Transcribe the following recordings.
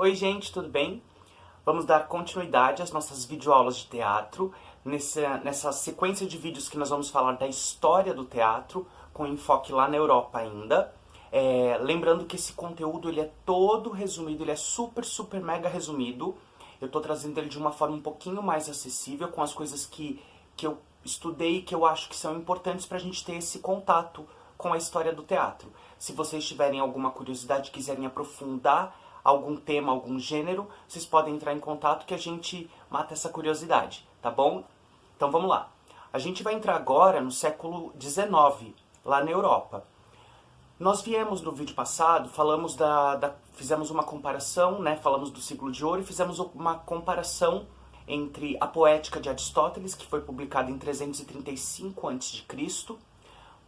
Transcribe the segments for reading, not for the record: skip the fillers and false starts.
Oi gente, tudo bem? Vamos dar continuidade às nossas videoaulas de teatro, nessa sequência de vídeos que nós vamos falar da história do teatro, com enfoque lá na Europa ainda. Lembrando que esse conteúdo ele é todo resumido, ele é super mega resumido. Eu estou trazendo ele de uma forma um pouquinho mais acessível, com as coisas que eu estudei e que eu acho que são importantes para a gente ter esse contato com a história do teatro. Se vocês tiverem alguma curiosidade, quiserem aprofundar algum tema, algum gênero, vocês podem entrar em contato que a gente mata essa curiosidade, tá bom? Então vamos lá. A gente vai entrar agora no século XIX, lá na Europa. Nós viemos no vídeo passado, falamos fizemos uma comparação, né? Falamos do Siglo de Ouro e fizemos uma comparação entre a Poética de Aristóteles, que foi publicada em 335 a.C.,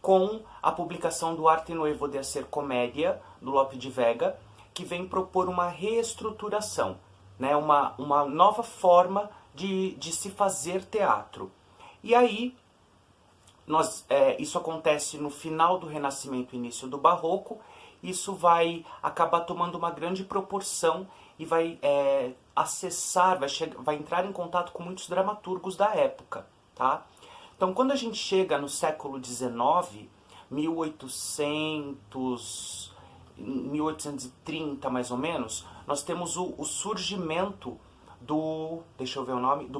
com a publicação do Arte Nuevo de Hacer Comédia, do Lope de Vega, que vem propor uma reestruturação, né? uma nova forma de se fazer teatro. E aí, isso acontece no final do Renascimento e início do Barroco. Isso vai acabar tomando uma grande proporção e vai vai entrar em contato com muitos dramaturgos da época. Tá? Então, quando a gente chega no século XIX, 1830 mais ou menos, nós temos o surgimento do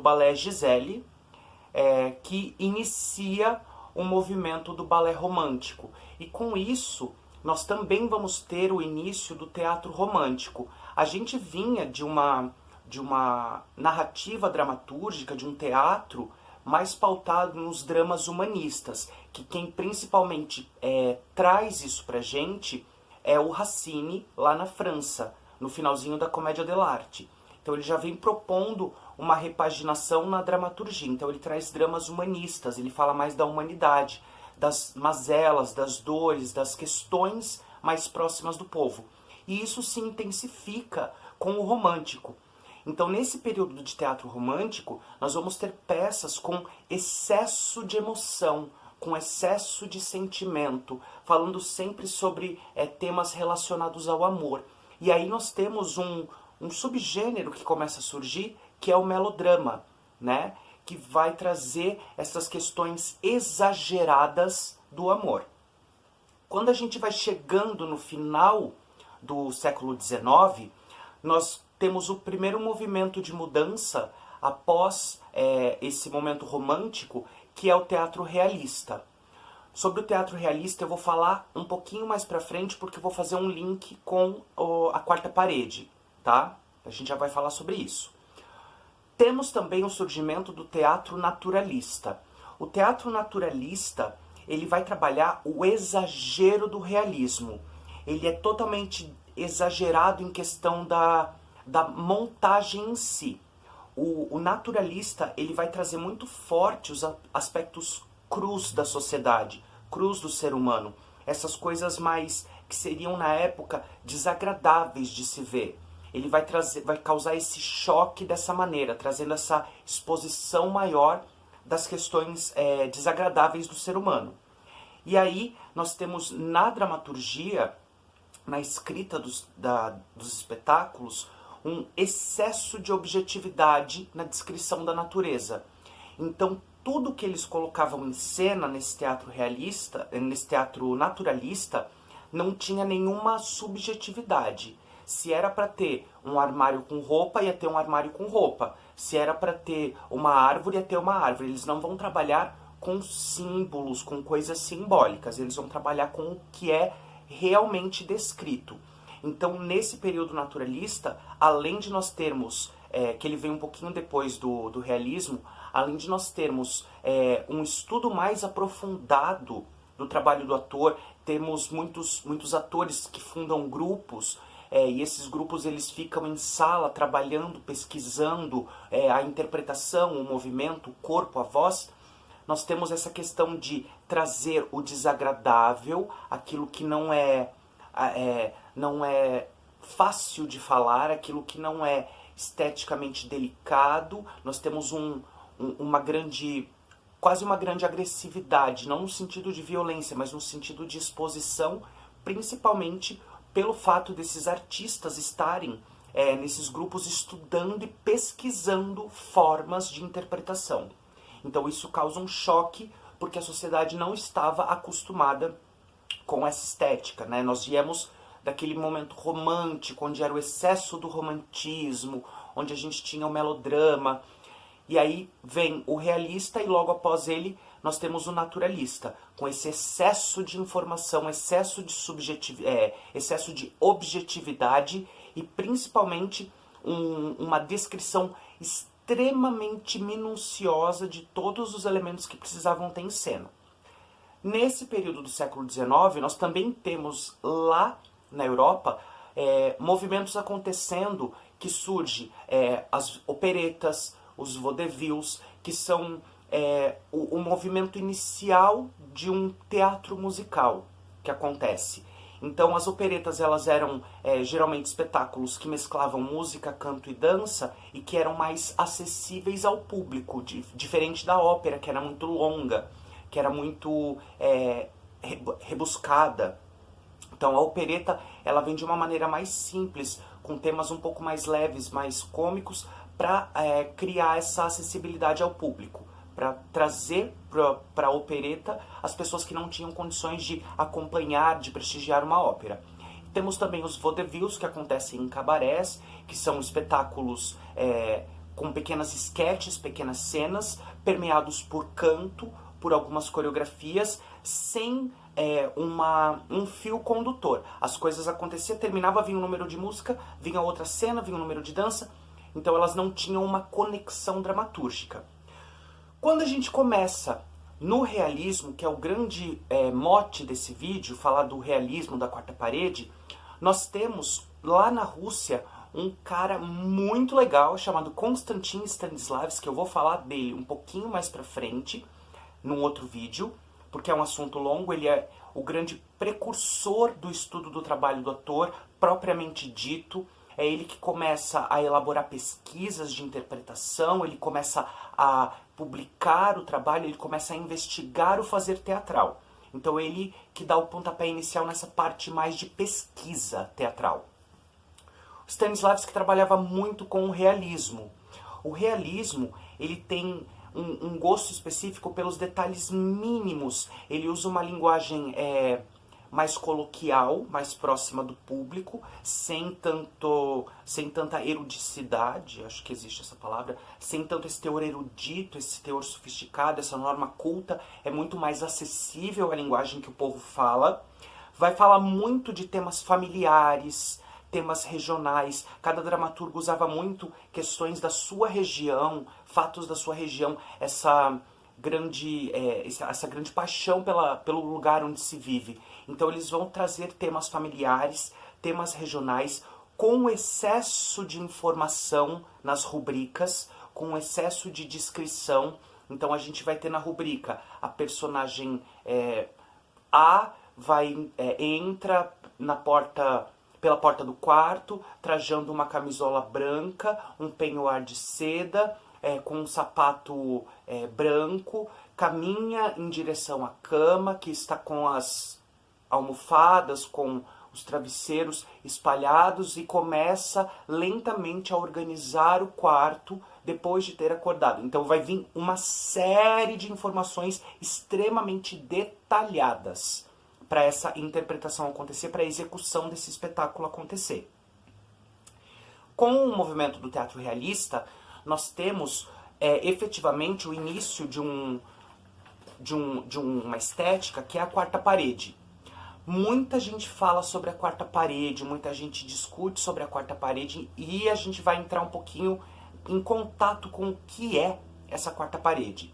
balé Giselle, que inicia o movimento do balé romântico. E com isso, nós também vamos ter o início do teatro romântico. A gente vinha de uma narrativa dramatúrgica, de um teatro mais pautado nos dramas humanistas, que quem principalmente traz isso pra gente é o Racine, lá na França, no finalzinho da Comédia dell'arte. Então ele já vem propondo uma repaginação na dramaturgia. Então ele traz dramas humanistas, ele fala mais da humanidade, das mazelas, das dores, das questões mais próximas do povo. E isso se intensifica com o romântico. Então, nesse período de teatro romântico, nós vamos ter peças com excesso de emoção, com excesso de sentimento, falando sempre sobre temas relacionados ao amor. E aí nós temos um subgênero que começa a surgir, que é o melodrama, né? Que vai trazer essas questões exageradas do amor. Quando a gente vai chegando no final do século XIX, nós temos o primeiro movimento de mudança após esse momento romântico, que é o teatro realista. Sobre o teatro realista eu vou falar um pouquinho mais pra frente, porque eu vou fazer um link com a quarta parede, tá? A gente já vai falar sobre isso. Temos também o surgimento do teatro naturalista. O teatro naturalista, ele vai trabalhar o exagero do realismo. Ele é totalmente exagerado em questão da montagem em si. O naturalista, ele vai trazer muito forte os aspectos crus da sociedade, crus do ser humano. Essas coisas mais que seriam na época desagradáveis de se ver. Ele vai causar esse choque dessa maneira, trazendo essa exposição maior das questões desagradáveis do ser humano. E aí nós temos na dramaturgia, na escrita dos espetáculos, um excesso de objetividade na descrição da natureza. Então, tudo que eles colocavam em cena nesse teatro realista, nesse teatro naturalista, não tinha nenhuma subjetividade. Se era para ter um armário com roupa, ia ter um armário com roupa. Se era para ter uma árvore, ia ter uma árvore. Eles não vão trabalhar com símbolos, com coisas simbólicas. Eles vão trabalhar com o que é realmente descrito. Então, nesse período naturalista, além de nós termos, que ele vem um pouquinho depois do realismo, além de nós termos um estudo mais aprofundado do trabalho do ator, temos muitos atores que fundam grupos, e esses grupos eles ficam em sala trabalhando, pesquisando a interpretação, o movimento, o corpo, a voz. Nós temos essa questão de trazer o desagradável, aquilo que não é fácil de falar, aquilo que não é esteticamente delicado. Nós temos quase uma grande agressividade, não no sentido de violência, mas no sentido de exposição, principalmente pelo fato desses artistas estarem nesses grupos estudando e pesquisando formas de interpretação. Então isso causa um choque, porque a sociedade não estava acostumada com essa estética, né? Nós viemos daquele momento romântico, onde era o excesso do romantismo, onde a gente tinha o melodrama, e aí vem o realista e logo após ele nós temos o naturalista, com esse excesso de informação, excesso de objetividade e principalmente uma descrição extremamente minuciosa de todos os elementos que precisavam ter em cena. Nesse período do século XIX, nós também temos lá na Europa movimentos acontecendo que surgem as operetas, os vaudevilles, que são o movimento inicial de um teatro musical que acontece. Então as operetas elas eram geralmente espetáculos que mesclavam música, canto e dança e que eram mais acessíveis ao público, diferente da ópera, que era muito longa, que era muito rebuscada. Então a opereta ela vem de uma maneira mais simples, com temas um pouco mais leves, mais cômicos, para criar essa acessibilidade ao público, para trazer para a opereta as pessoas que não tinham condições de acompanhar, de prestigiar uma ópera. Temos também os vaudevilles, que acontecem em cabarés, que são espetáculos com pequenas esquetes, pequenas cenas, permeados por canto, por algumas coreografias, sem um fio condutor. As coisas aconteciam, terminava, vinha um número de música, vinha outra cena, vinha um número de dança, então elas não tinham uma conexão dramatúrgica. Quando a gente começa no realismo, que é o grande mote desse vídeo, falar do realismo da quarta parede, nós temos lá na Rússia um cara muito legal chamado Konstantin Stanislavski, que eu vou falar dele um pouquinho mais pra frente, num outro vídeo, porque é um assunto longo. Ele é o grande precursor do estudo do trabalho do ator, propriamente dito. É ele que começa a elaborar pesquisas de interpretação, ele começa a publicar o trabalho, ele começa a investigar o fazer teatral. Então ele que dá o pontapé inicial nessa parte mais de pesquisa teatral. Stanislavski trabalhava muito com o realismo. O realismo, ele tem um gosto específico pelos detalhes mínimos. Ele usa uma linguagem mais coloquial, mais próxima do público, sem tanta erudicidade, acho que existe essa palavra, sem tanto esse teor erudito, esse teor sofisticado, essa norma culta. É muito mais acessível a linguagem que o povo fala. Vai falar muito de temas familiares, temas regionais. Cada dramaturgo usava muito questões da sua região, fatos da sua região, essa grande paixão pelo lugar onde se vive. Então eles vão trazer temas familiares, temas regionais, com excesso de informação nas rubricas, com excesso de descrição. Então a gente vai ter na rubrica a personagem A entra pela porta do quarto, trajando uma camisola branca, um penhoar de seda, com um sapato branco, caminha em direção à cama, que está com as almofadas, com os travesseiros espalhados, e começa lentamente a organizar o quarto depois de ter acordado. Então vai vir uma série de informações extremamente detalhadas para essa interpretação acontecer, para a execução desse espetáculo acontecer. Com o movimento do teatro realista, nós temos efetivamente o início de uma estética que é a quarta parede. Muita gente fala sobre a quarta parede, muita gente discute sobre a quarta parede, e a gente vai entrar um pouquinho em contato com o que é essa quarta parede.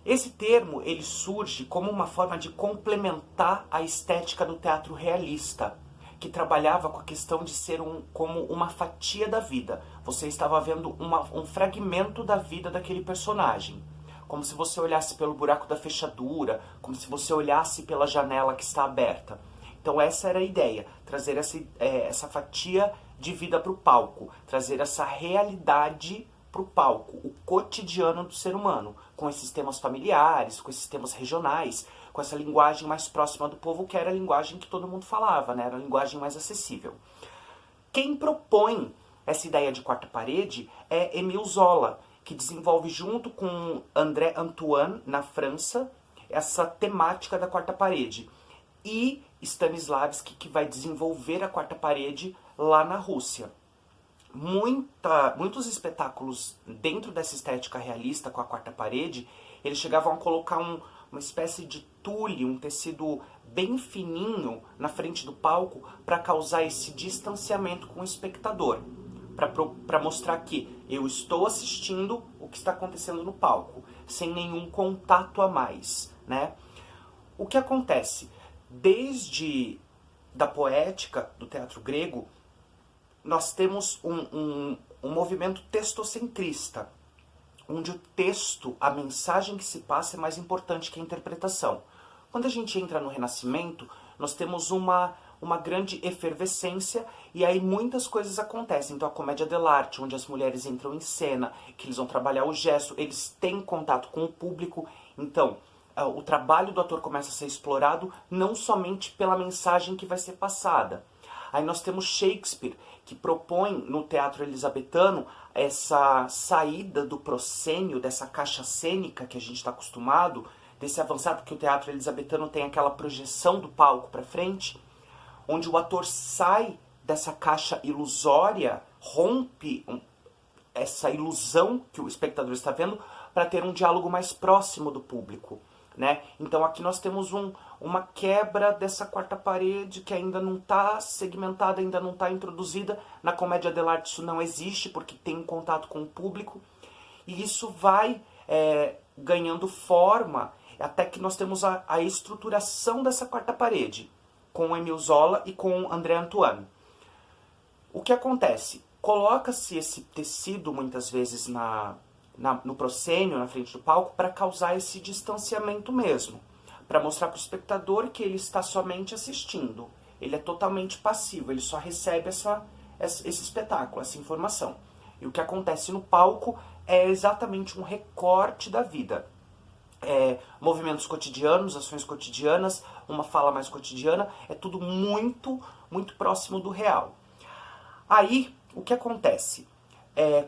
Esse termo ele surge como uma forma de complementar a estética do teatro realista, que trabalhava com a questão de ser como uma fatia da vida. Você estava vendo um fragmento da vida daquele personagem. Como se você olhasse pelo buraco da fechadura, como se você olhasse pela janela que está aberta. Então essa era a ideia, trazer essa fatia de vida para o palco, trazer essa realidade para o palco, o cotidiano do ser humano, com esses temas familiares, com esses temas regionais, com essa linguagem mais próxima do povo, que era a linguagem que todo mundo falava, né? Era a linguagem mais acessível. Quem propõe essa ideia de quarta parede é Émile Zola, que desenvolve junto com André Antoine, na França, essa temática da quarta parede. E Stanislavski, que vai desenvolver a quarta parede lá na Rússia. Muitos espetáculos dentro dessa estética realista com a quarta parede, eles chegavam a colocar uma espécie de tule, um tecido bem fininho na frente do palco para causar esse distanciamento com o espectador, para mostrar que eu estou assistindo o que está acontecendo no palco, sem nenhum contato a mais, né? O que acontece? Desde da poética do teatro grego, nós temos um movimento textocentrista, onde o texto, a mensagem que se passa é mais importante que a interpretação. Quando a gente entra no Renascimento, nós temos uma grande efervescência e aí muitas coisas acontecem. Então a comédia dell'arte, onde as mulheres entram em cena, que eles vão trabalhar o gesto, eles têm contato com o público. Então o trabalho do ator começa a ser explorado não somente pela mensagem que vai ser passada. Aí nós temos Shakespeare, que propõe no teatro elisabetano essa saída do proscênio, dessa caixa cênica que a gente está acostumado, desse avançado, que o teatro elisabetano tem aquela projeção do palco para frente, onde o ator sai dessa caixa ilusória, rompe essa ilusão que o espectador está vendo para ter um diálogo mais próximo do público, né? Então aqui nós temos uma quebra dessa quarta parede que ainda não está segmentada, ainda não está introduzida. Na comédia dell'arte isso não existe porque tem um contato com o público. E isso vai ganhando forma até que nós temos a estruturação dessa quarta parede com Émile Zola e com André Antoine. O que acontece? Coloca-se esse tecido muitas vezes no proscênio, na frente do palco, para causar esse distanciamento mesmo. Para mostrar para o espectador que ele está somente assistindo. Ele é totalmente passivo, ele só recebe esse espetáculo, essa informação. E o que acontece no palco é exatamente um recorte da vida. Movimentos cotidianos, ações cotidianas, uma fala mais cotidiana, é tudo muito, muito próximo do real. Aí, o que acontece?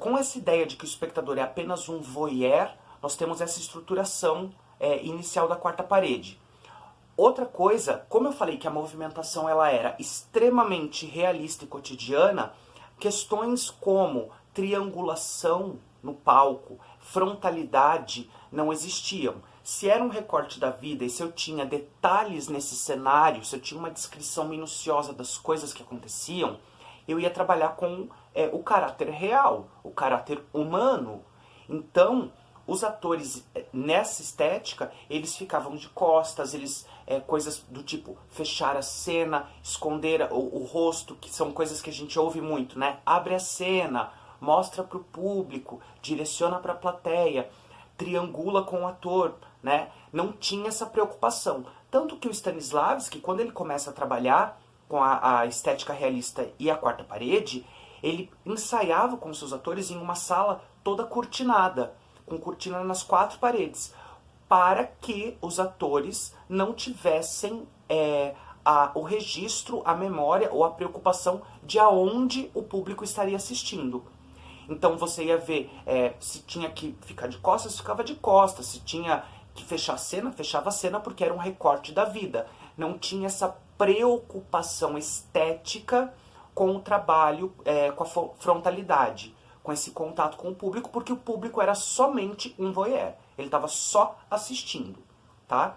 Com essa ideia de que o espectador é apenas um voyeur, nós temos essa estruturação inicial da quarta parede. Outra coisa, como eu falei que a movimentação ela era extremamente realista e cotidiana, questões como triangulação no palco, frontalidade não existiam. Se era um recorte da vida e se eu tinha detalhes nesse cenário, se eu tinha uma descrição minuciosa das coisas que aconteciam, eu ia trabalhar com o caráter real, o caráter humano. Então, os atores, nessa estética, eles ficavam de costas, coisas do tipo fechar a cena, esconder o rosto, que são coisas que a gente ouve muito, né? Abre a cena, mostra para o público, direciona para a plateia, triangula com o ator, né? Não tinha essa preocupação. Tanto que o Stanislavski, quando ele começa a trabalhar com a estética realista e a quarta parede, ele ensaiava com seus atores em uma sala toda cortinada, com cortina nas 4 paredes, para que os atores não tivessem o registro, a memória ou a preocupação de aonde o público estaria assistindo. Então você ia ver, se tinha que ficar de costas, ficava de costas, se tinha que fechar a cena, fechava a cena, porque era um recorte da vida. Não tinha essa preocupação estética com o trabalho, com a frontalidade, com esse contato com o público, porque o público era somente um voyeur. Ele estava só assistindo, tá?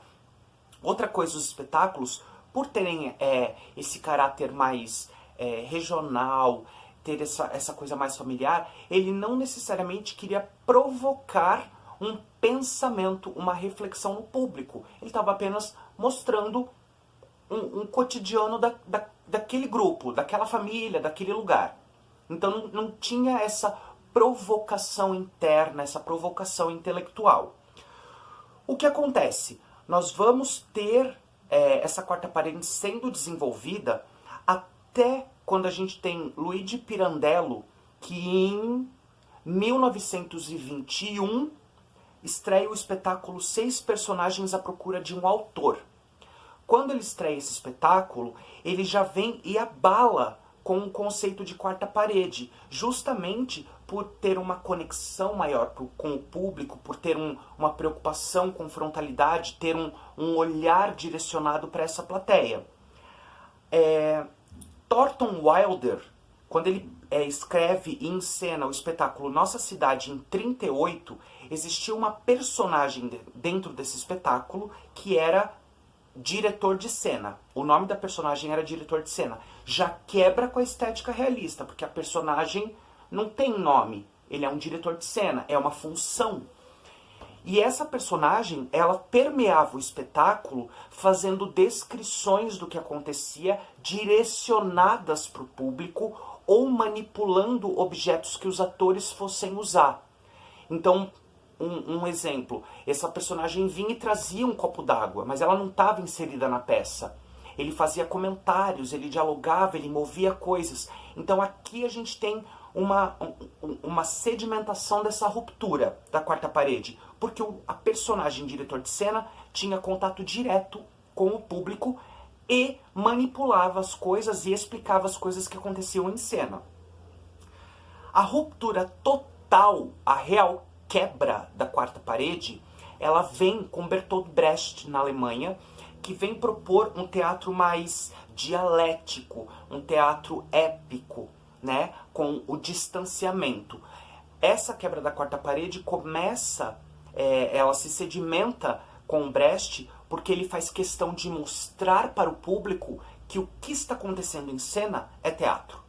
Outra coisa, os espetáculos, por terem esse caráter mais regional, ter essa coisa mais familiar, ele não necessariamente queria provocar um pensamento, uma reflexão no público. Ele estava apenas mostrando um cotidiano daquele grupo, daquela família, daquele lugar. Então não tinha essa provocação interna, essa provocação intelectual. O que acontece? Nós vamos ter essa quarta parede sendo desenvolvida até quando a gente tem Luigi Pirandello, que em 1921 estreia o espetáculo 6 personagens à procura de um autor. Quando ele estreia esse espetáculo, ele já vem e abala com o conceito de quarta parede, justamente por ter uma conexão maior com o público, por ter uma preocupação com frontalidade, ter um olhar direcionado para essa plateia. Thornton Wilder, quando ele escreve e encena o espetáculo Nossa Cidade em 38, existia uma personagem dentro desse espetáculo que era diretor de cena. O nome da personagem era diretor de cena. Já quebra com a estética realista, porque a personagem não tem nome. Ele é um diretor de cena, é uma função. E essa personagem, ela permeava o espetáculo fazendo descrições do que acontecia direcionadas para o público ou manipulando objetos que os atores fossem usar. Então, um exemplo, essa personagem vinha e trazia um copo d'água, mas ela não estava inserida na peça. Ele fazia comentários, ele dialogava, ele movia coisas. Então aqui a gente tem uma sedimentação dessa ruptura da quarta parede, porque a personagem diretor de cena tinha contato direto com o público e manipulava as coisas e explicava as coisas que aconteciam em cena. A ruptura total, a real quebra da quarta parede, ela vem com Bertolt Brecht na Alemanha, que vem propor um teatro mais dialético, um teatro épico, né, com o distanciamento. Essa quebra da quarta parede começa, ela se sedimenta com Brecht, porque ele faz questão de mostrar para o público que o que está acontecendo em cena é teatro.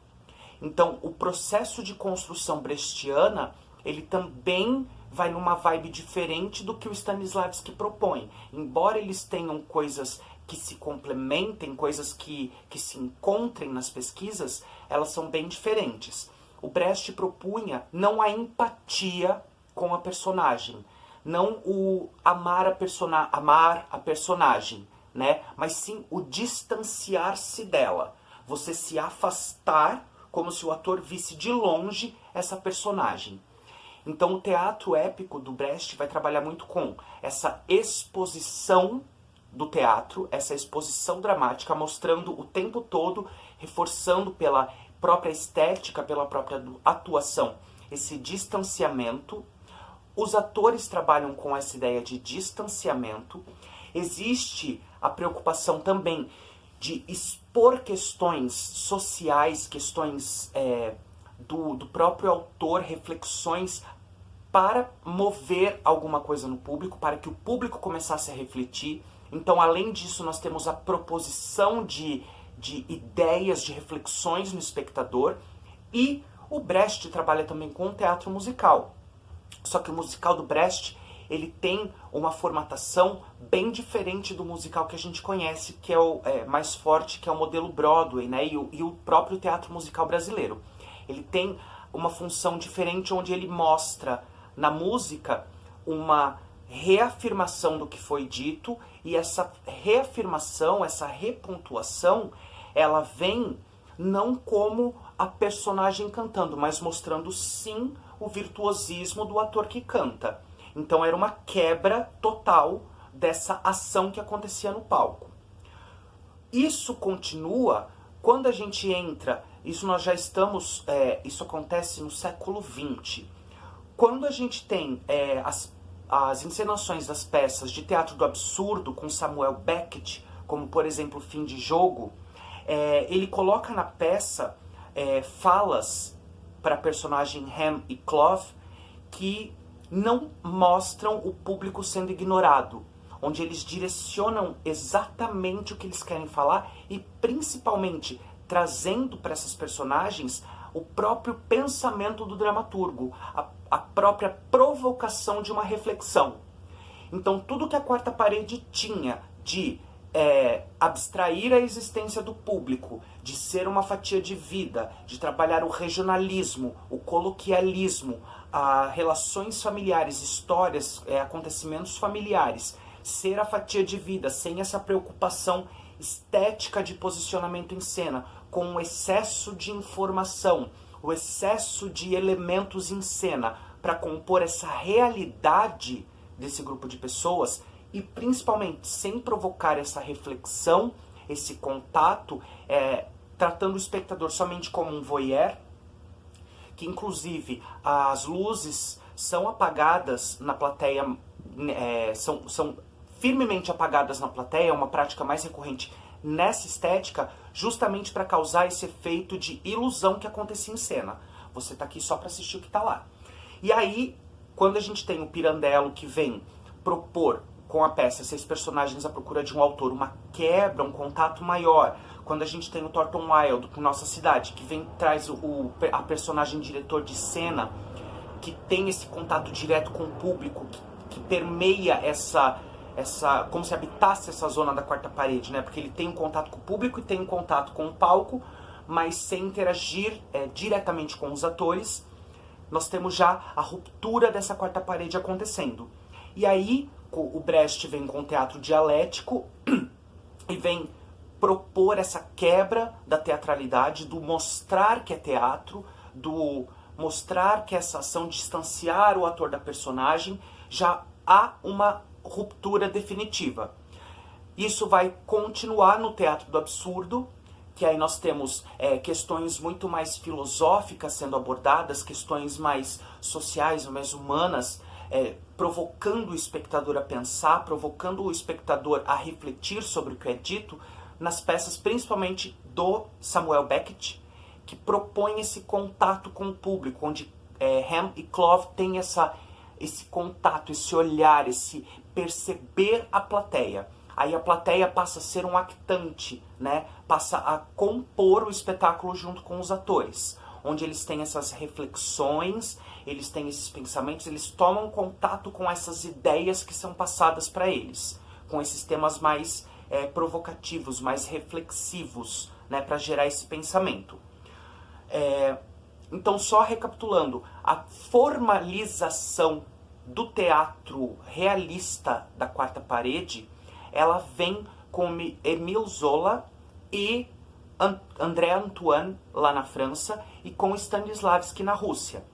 Então, o processo de construção brechtiana, ele também vai numa vibe diferente do que o Stanislavski propõe. Embora eles tenham coisas que se complementem, coisas que se encontrem nas pesquisas, elas são bem diferentes. O Brecht propunha não a empatia com a personagem, não o amar a personagem, né? Mas sim o distanciar-se dela. Você se afastar como se o ator visse de longe essa personagem. Então o teatro épico do Brecht vai trabalhar muito com essa exposição do teatro, essa exposição dramática, mostrando o tempo todo, reforçando pela própria estética, pela própria atuação, esse distanciamento. Os atores trabalham com essa ideia de distanciamento. Existe a preocupação também de expor questões sociais, questões do próprio autor, reflexões para mover alguma coisa no público, para que o público começasse a refletir. Então, além disso, nós temos a proposição de ideias, de reflexões no espectador. E o Brecht trabalha também com o teatro musical. Só que o musical do Brecht, ele tem uma formatação bem diferente do musical que a gente conhece, que é o mais forte, que é o modelo Broadway, né? E o próprio teatro musical brasileiro. Ele tem uma função diferente, onde ele mostra na música uma reafirmação do que foi dito, e essa reafirmação, essa repontuação, ela vem não como a personagem cantando, mas mostrando sim o virtuosismo do ator que canta. Então era uma quebra total dessa ação que acontecia no palco. Isso continua quando a gente entra, isso nós já estamos, isso acontece no século XX. Quando a gente tem as encenações das peças de teatro do absurdo com Samuel Beckett, como por exemplo Fim de Jogo, ele coloca na peça falas para a personagem Ham e Clove que não mostram o público sendo ignorado, onde eles direcionam exatamente o que eles querem falar e principalmente trazendo para essas personagens o próprio pensamento do dramaturgo, a própria provocação de uma reflexão. Então tudo que a quarta parede tinha de abstrair a existência do público, de ser uma fatia de vida, de trabalhar o regionalismo, o coloquialismo, relações familiares, histórias, acontecimentos familiares, ser a fatia de vida, sem essa preocupação estética de posicionamento em cena, com o excesso de informação, o excesso de elementos em cena, para compor essa realidade desse grupo de pessoas, e principalmente sem provocar essa reflexão, esse contato, tratando o espectador somente como um voyeur, que inclusive as luzes são apagadas na plateia, são firmemente apagadas na plateia, é uma prática mais recorrente nessa estética, justamente para causar esse efeito de ilusão que acontecia em cena. Você está aqui só para assistir o que está lá. E aí, quando a gente tem o Pirandello que vem propor com a peça Seis Personagens à Procura de um Autor uma quebra, um contato maior, quando a gente tem o Thornton Wilde com Nossa Cidade, que vem traz a personagem diretor de cena, que tem esse contato direto com o público, que permeia essa como se habitasse essa zona da quarta parede, né? Porque ele tem um contato com o público e tem um contato com o palco, mas sem interagir diretamente com os atores. Nós temos já a ruptura dessa quarta parede acontecendo. E aí o Brecht vem com o teatro dialético e vem propor essa quebra da teatralidade, do mostrar que é teatro, do mostrar que essa ação distanciar o ator da personagem, já há uma ruptura definitiva. Isso vai continuar no teatro do absurdo, que aí nós temos questões muito mais filosóficas sendo abordadas, questões mais sociais, mais humanas, provocando o espectador a pensar, provocando o espectador a refletir sobre o que é dito, nas peças principalmente do Samuel Beckett, que propõe esse contato com o público, onde Ham e Clove têm esse contato, esse olhar, esse perceber a plateia. Aí a plateia passa a ser um actante, né? Passa a compor o espetáculo junto com os atores, onde eles têm essas reflexões, eles têm esses pensamentos, eles tomam contato com essas ideias que são passadas para eles, com esses temas mais provocativos, mais reflexivos, né? Para gerar esse pensamento. Então, só recapitulando, a formalização do teatro realista da quarta parede, ela vem com Émile Zola e André Antoine lá na França e com Stanislavski na Rússia.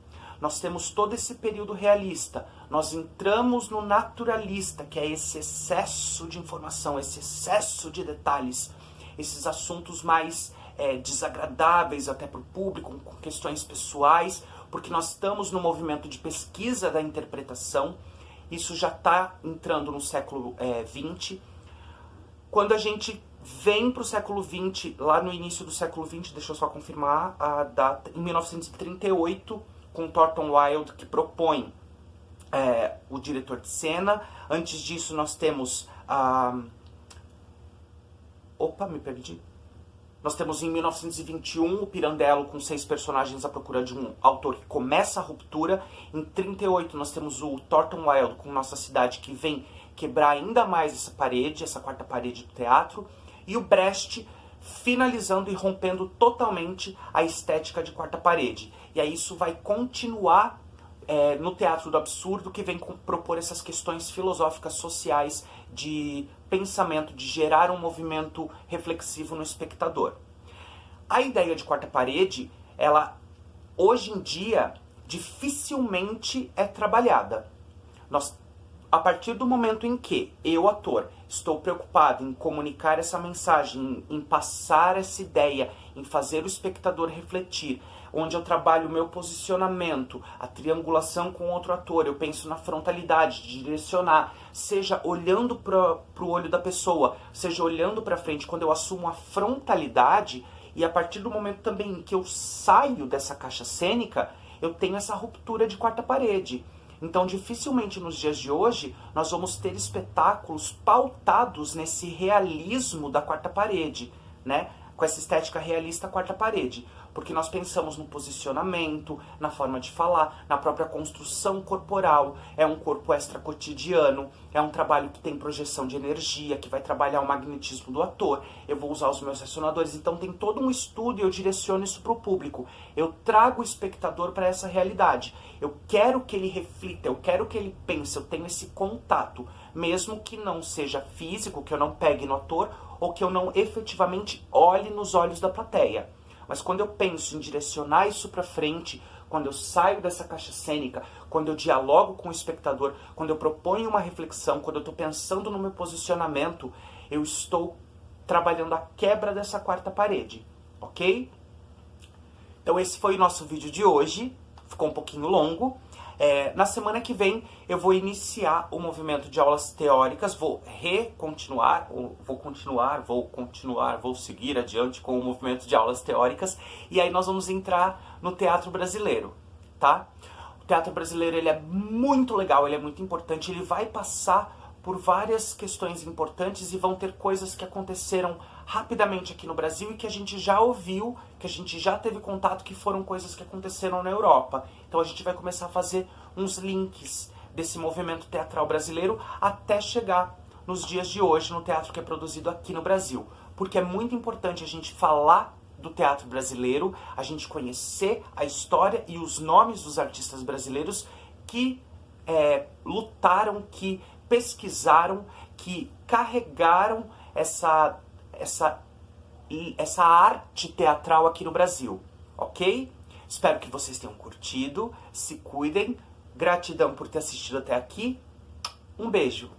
Nós temos todo esse período realista, nós entramos no naturalista, que é esse excesso de informação, esse excesso de detalhes, esses assuntos mais desagradáveis até para o público, com questões pessoais, porque nós estamos no movimento de pesquisa da interpretação. Isso já está entrando no século XX. Quando a gente vem para o século XX, lá no início do século XX, deixa eu só confirmar a data, em 1938, com Thornton Wilde, que propõe o diretor de cena. Antes disso, nós temos me perdi. Nós temos em 1921 o Pirandello com Seis Personagens à Procura de um Autor, que começa a ruptura. Em 38 nós temos o Thornton Wilde com Nossa Cidade, que vem quebrar ainda mais essa parede, essa quarta parede do teatro. E o Brecht finalizando e rompendo totalmente a estética de quarta parede. E aí isso vai continuar no teatro do absurdo, que vem propor essas questões filosóficas sociais de pensamento, de gerar um movimento reflexivo no espectador. A ideia de quarta parede, ela hoje em dia dificilmente é trabalhada. A partir do momento em que eu, ator, estou preocupado em comunicar essa mensagem, em passar essa ideia, em fazer o espectador refletir, onde eu trabalho o meu posicionamento, a triangulação com outro ator, eu penso na frontalidade, de direcionar, seja olhando para o olho da pessoa, seja olhando para frente, quando eu assumo a frontalidade, e a partir do momento também em que eu saio dessa caixa cênica, eu tenho essa ruptura de quarta parede. Então, dificilmente nos dias de hoje, nós vamos ter espetáculos pautados nesse realismo da quarta parede, né? Com essa estética realista quarta parede. Porque nós pensamos no posicionamento, na forma de falar, na própria construção corporal. É um corpo extra-cotidiano, é um trabalho que tem projeção de energia, que vai trabalhar o magnetismo do ator. Eu vou usar os meus ressonadores, então tem todo um estudo e eu direciono isso para o público. Eu trago o espectador para essa realidade. Eu quero que ele reflita, eu quero que ele pense, eu tenho esse contato. Mesmo que não seja físico, que eu não pegue no ator, ou que eu não efetivamente olhe nos olhos da plateia. Mas quando eu penso em direcionar isso para frente, quando eu saio dessa caixa cênica, quando eu dialogo com o espectador, quando eu proponho uma reflexão, quando eu estou pensando no meu posicionamento, eu estou trabalhando a quebra dessa quarta parede, ok? Então esse foi o nosso vídeo de hoje, ficou um pouquinho longo. Na semana que vem eu vou iniciar o movimento de aulas teóricas, vou seguir adiante com o movimento de aulas teóricas, e aí nós vamos entrar no teatro brasileiro, tá? O teatro brasileiro, ele é muito legal, ele é muito importante, ele vai passar por várias questões importantes e vão ter coisas que aconteceram rapidamente aqui no Brasil e que a gente já ouviu, que a gente já teve contato, que foram coisas que aconteceram na Europa. Então a gente vai começar a fazer uns links desse movimento teatral brasileiro até chegar nos dias de hoje no teatro que é produzido aqui no Brasil. Porque é muito importante a gente falar do teatro brasileiro, a gente conhecer a história e os nomes dos artistas brasileiros que lutaram, que pesquisaram, que carregaram essa arte teatral aqui no Brasil, ok? Espero que vocês tenham curtido, se cuidem, gratidão por ter assistido até aqui, um beijo!